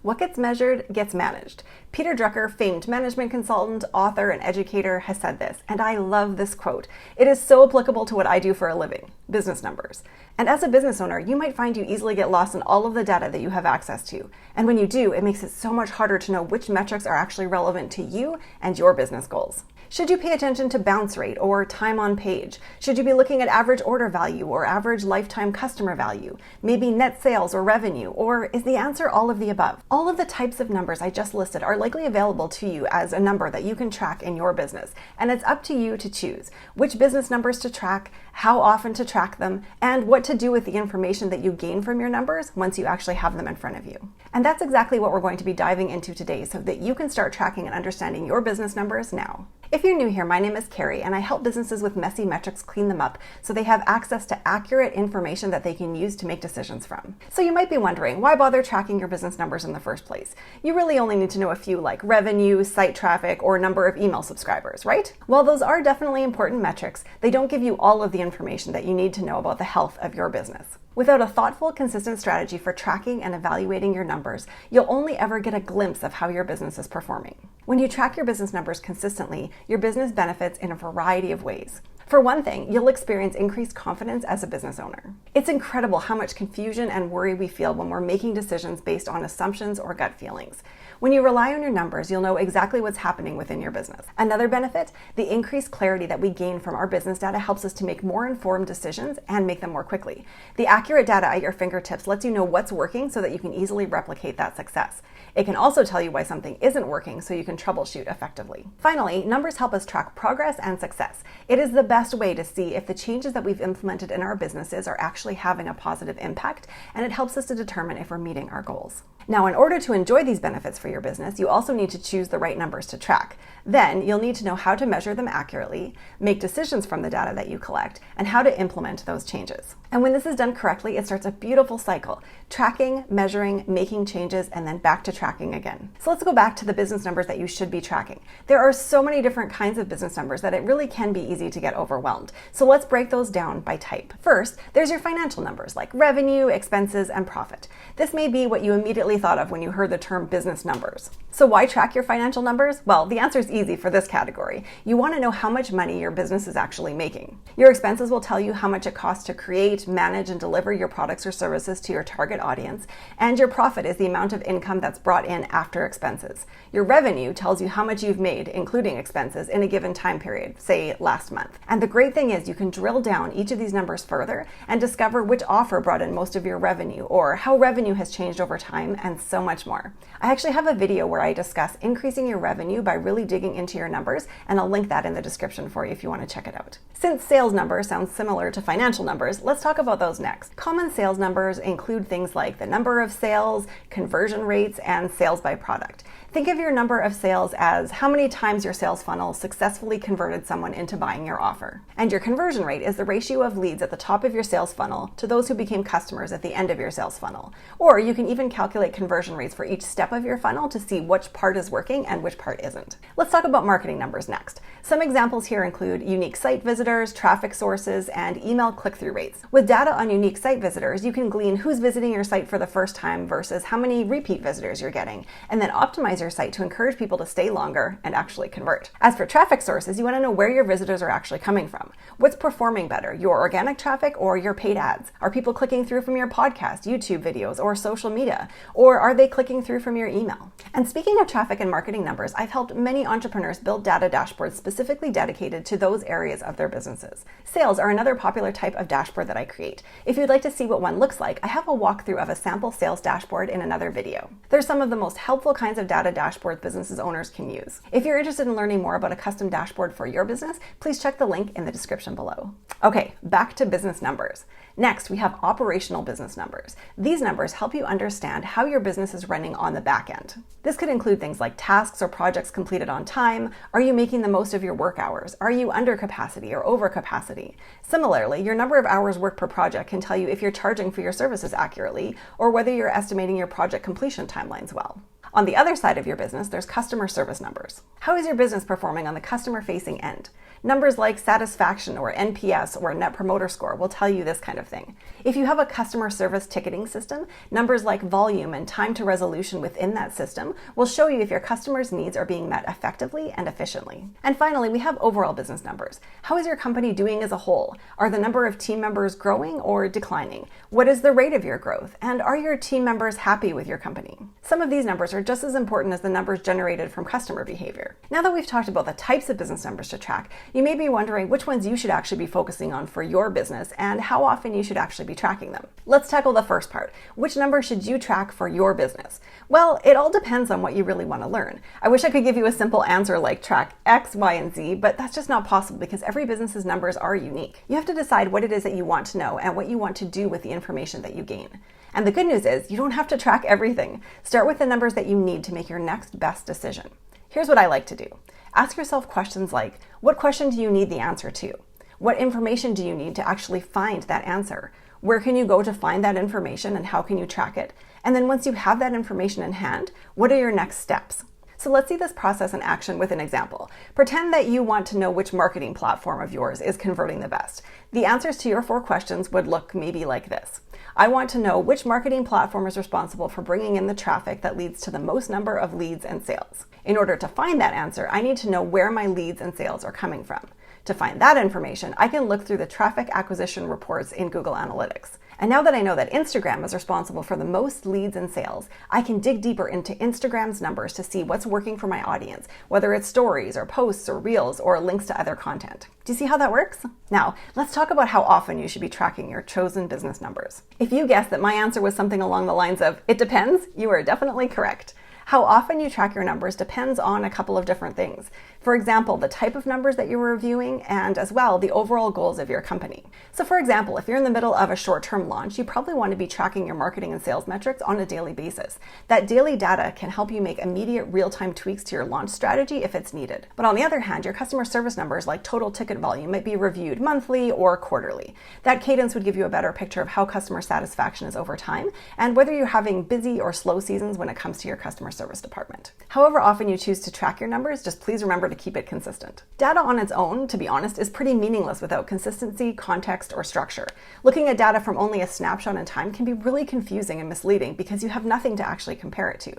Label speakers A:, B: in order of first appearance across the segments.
A: What gets measured gets managed. Peter Drucker, famed management consultant, author, and educator, has said this, and I love this quote. It is so applicable to what I do for a living, business numbers. And as a business owner, you might find you easily get lost in all of the data that you have access to. And when you do, it makes it so much harder to know which metrics are actually relevant to you and your business goals. Should you pay attention to bounce rate or time on page? Should you be looking at average order value or average lifetime customer value? Maybe net sales or revenue? Or is the answer all of the above? All of the types of numbers I just listed are likely available to you as a number that you can track in your business. And it's up to you to choose which business numbers to track, how often to track them, and what to do with the information that you gain from your numbers once you actually have them in front of you. And that's exactly what we're going to be diving into today so that you can start tracking and understanding your business numbers now. If you're new here, my name is Kari, and I help businesses with messy metrics clean them up so they have access to accurate information that they can use to make decisions from. So you might be wondering, why bother tracking your business numbers in the first place? You really only need to know a few like revenue, site traffic, or number of email subscribers, right? While those are definitely important metrics, they don't give you all of the information that you need to know about the health of your business. Without a thoughtful, consistent strategy for tracking and evaluating your numbers, you'll only ever get a glimpse of how your business is performing. When you track your business numbers consistently, your business benefits in a variety of ways. For one thing, you'll experience increased confidence as a business owner. It's incredible how much confusion and worry we feel when we're making decisions based on assumptions or gut feelings. When you rely on your numbers, you'll know exactly what's happening within your business. Another benefit, the increased clarity that we gain from our business data helps us to make more informed decisions and make them more quickly. The accurate data at your fingertips lets you know what's working so that you can easily replicate that success. It can also tell you why something isn't working so you can troubleshoot effectively. Finally, numbers help us track progress and success. It is the best way to see if the changes that we've implemented in our businesses are actually having a positive impact, and it helps us to determine if we're meeting our goals. Now, in order to enjoy these benefits for your business, you also need to choose the right numbers to track. Then you'll need to know how to measure them accurately, make decisions from the data that you collect, and how to implement those changes. And when this is done correctly, it starts a beautiful cycle: tracking, measuring, making changes, and then back to tracking again. So let's go back to the business numbers that you should be tracking. There are so many different kinds of business numbers that it really can be easy to get overwhelmed. So let's break those down by type. First, there's your financial numbers like revenue, expenses, and profit. This may be what you immediately thought of when you heard the term business numbers. So why track your financial numbers? Well, the answer is easy for this category. You want to know how much money your business is actually making. Your expenses will tell you how much it costs to create, manage, and deliver your products or services to your target audience, and your profit is the amount of income that's brought in after expenses. Your revenue tells you how much you've made, including expenses, in a given time period, say last month. And the great thing is you can drill down each of these numbers further and discover which offer brought in most of your revenue, or how revenue has changed over time, and so much more. I actually have a video where I discuss increasing your revenue by really digging into your numbers, and I'll link that in the description for you if you want to check it out. Since sales numbers sound similar to financial numbers, let's talk about those next. Common sales numbers include things like the number of sales, conversion rates, and sales by product. Think of your number of sales as how many times your sales funnel successfully converted someone into buying your offer. And your conversion rate is the ratio of leads at the top of your sales funnel to those who became customers at the end of your sales funnel. Or you can even calculate conversion rates for each step of your funnel to see which part is working and which part isn't. Let's talk about marketing numbers next. Some examples here include unique site visitors, traffic sources, and email click-through rates. With data on unique site visitors, you can glean who's visiting your site for the first time versus how many repeat visitors you're getting, and then optimize your site to encourage people to stay longer and actually convert. As for traffic sources, you want to know where your visitors are actually coming from. What's performing better, your organic traffic or your paid ads? Are people clicking through from your podcast, YouTube videos, or social media? Or are they clicking through from your email? And speaking of traffic and marketing numbers, I've helped many entrepreneurs build data dashboards specifically dedicated to those areas of their businesses. Sales are another popular type of dashboard that I create. If you'd like to see what one looks like, I have a walkthrough of a sample sales dashboard in another video. They're some of the most helpful kinds of data dashboards businesses owners can use. If you're interested in learning more about a custom dashboard for your business, please check the link in the description below. Okay, back to business numbers. Next, we have operational business numbers. These numbers help you understand how your business is running on the back end. This could include things like tasks or projects completed on time. Are you making the most of your work hours? Are you under capacity or over capacity? Similarly, your number of hours worked per project can tell you if you're charging for your services accurately or whether you're estimating your project completion timelines well. On the other side of your business, there's customer service numbers. How is your business performing on the customer-facing end? Numbers like satisfaction or NPS or Net Promoter Score will tell you this kind of thing. If you have a customer service ticketing system, numbers like volume and time to resolution within that system will show you if your customers' needs are being met effectively and efficiently. And finally, we have overall business numbers. How is your company doing as a whole? Are the number of team members growing or declining? What is the rate of your growth? And are your team members happy with your company? Some of these numbers are just as important as the numbers generated from customer behavior. Now that we've talked about the types of business numbers to track, you may be wondering which ones you should actually be focusing on for your business and how often you should actually be tracking them. Let's tackle the first part. Which number should you track for your business? Well, it all depends on what you really want to learn. I wish I could give you a simple answer like track X, Y, and Z, but that's just not possible because every business's numbers are unique. You have to decide what it is that you want to know and what you want to do with the information that you gain. And the good news is you don't have to track everything. Start with the numbers that you need to make your next best decision. Here's what I like to do. Ask yourself questions like, what question do you need the answer to? What information do you need to actually find that answer? Where can you go to find that information and how can you track it? And then once you have that information in hand, what are your next steps? So let's see this process in action with an example. Pretend that you want to know which marketing platform of yours is converting the best. The answers to your 4 questions would look maybe like this. I want to know which marketing platform is responsible for bringing in the traffic that leads to the most number of leads and sales. In order to find that answer, I need to know where my leads and sales are coming from. To find that information, I can look through the traffic acquisition reports in Google Analytics. And now that I know that Instagram is responsible for the most leads and sales, I can dig deeper into Instagram's numbers to see what's working for my audience, whether it's stories or posts or reels or links to other content. Do you see how that works? Now, let's talk about how often you should be tracking your chosen business numbers. If you guessed that my answer was something along the lines of, it depends, you are definitely correct. How often you track your numbers depends on a couple of different things. For example, the type of numbers that you're reviewing and as well the overall goals of your company. So for example, if you're in the middle of a short-term launch, you probably want to be tracking your marketing and sales metrics on a daily basis. That daily data can help you make immediate real-time tweaks to your launch strategy if it's needed. But on the other hand, your customer service numbers like total ticket volume might be reviewed monthly or quarterly. That cadence would give you a better picture of how customer satisfaction is over time and whether you're having busy or slow seasons when it comes to your customer service department. However often you choose to track your numbers, just please remember to keep it consistent. Data on its own, to be honest, is pretty meaningless without consistency, context, or structure. Looking at data from only a snapshot in time can be really confusing and misleading because you have nothing to actually compare it to.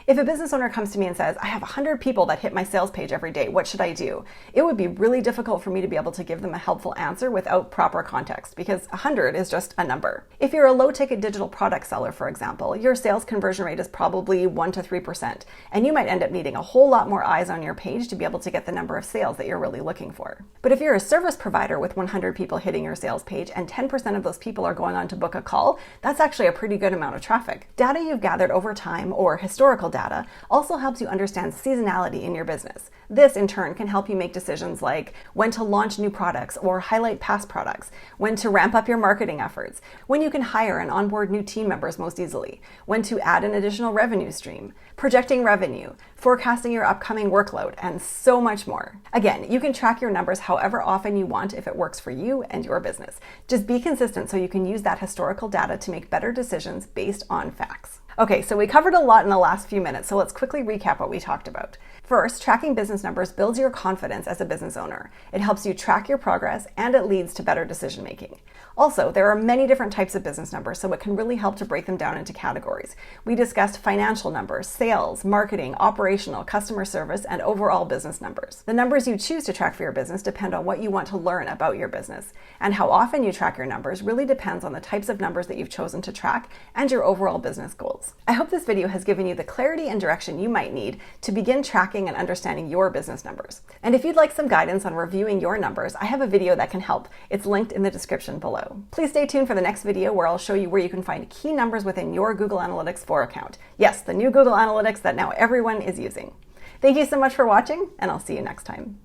A: If a business owner comes to me and says, I have 100 people that hit my sales page every day, what should I do? It would be really difficult for me to be able to give them a helpful answer without proper context because 100 is just a number. If you're a low-ticket digital product seller, for example, your sales conversion rate is probably 1 to 3%, and you might end up needing a whole lot more eyes on your page to be able to get the number of sales that you're really looking for. But if you're a service provider with 100 people hitting your sales page and 10% of those people are going on to book a call, that's actually a pretty good amount of traffic. Data you've gathered over time or historical data also helps you understand seasonality in your business. This, in turn, can help you make decisions like when to launch new products or highlight past products, when to ramp up your marketing efforts, when you can hire and onboard new team members most easily, when to add an additional revenue stream, projecting revenue, forecasting your upcoming workload, and so much more. Again, you can track your numbers however often you want if it works for you and your business. Just be consistent so you can use that historical data to make better decisions based on facts. Okay, so we covered a lot in the last few minutes, so let's quickly recap what we talked about. First, tracking business numbers builds your confidence as a business owner. It helps you track your progress and it leads to better decision making. Also, there are many different types of business numbers, so it can really help to break them down into categories. We discussed financial numbers, sales, marketing, operational, customer service, and overall business numbers. The numbers you choose to track for your business depend on what you want to learn about your business. And how often you track your numbers really depends on the types of numbers that you've chosen to track and your overall business goals. I hope this video has given you the clarity and direction you might need to begin tracking and understanding your business numbers. And if you'd like some guidance on reviewing your numbers, I have a video that can help. It's linked in the description below. Please stay tuned for the next video where I'll show you where you can find key numbers within your Google Analytics 4 account. Yes, the new Google Analytics that now everyone is using. Thank you so much for watching, and I'll see you next time.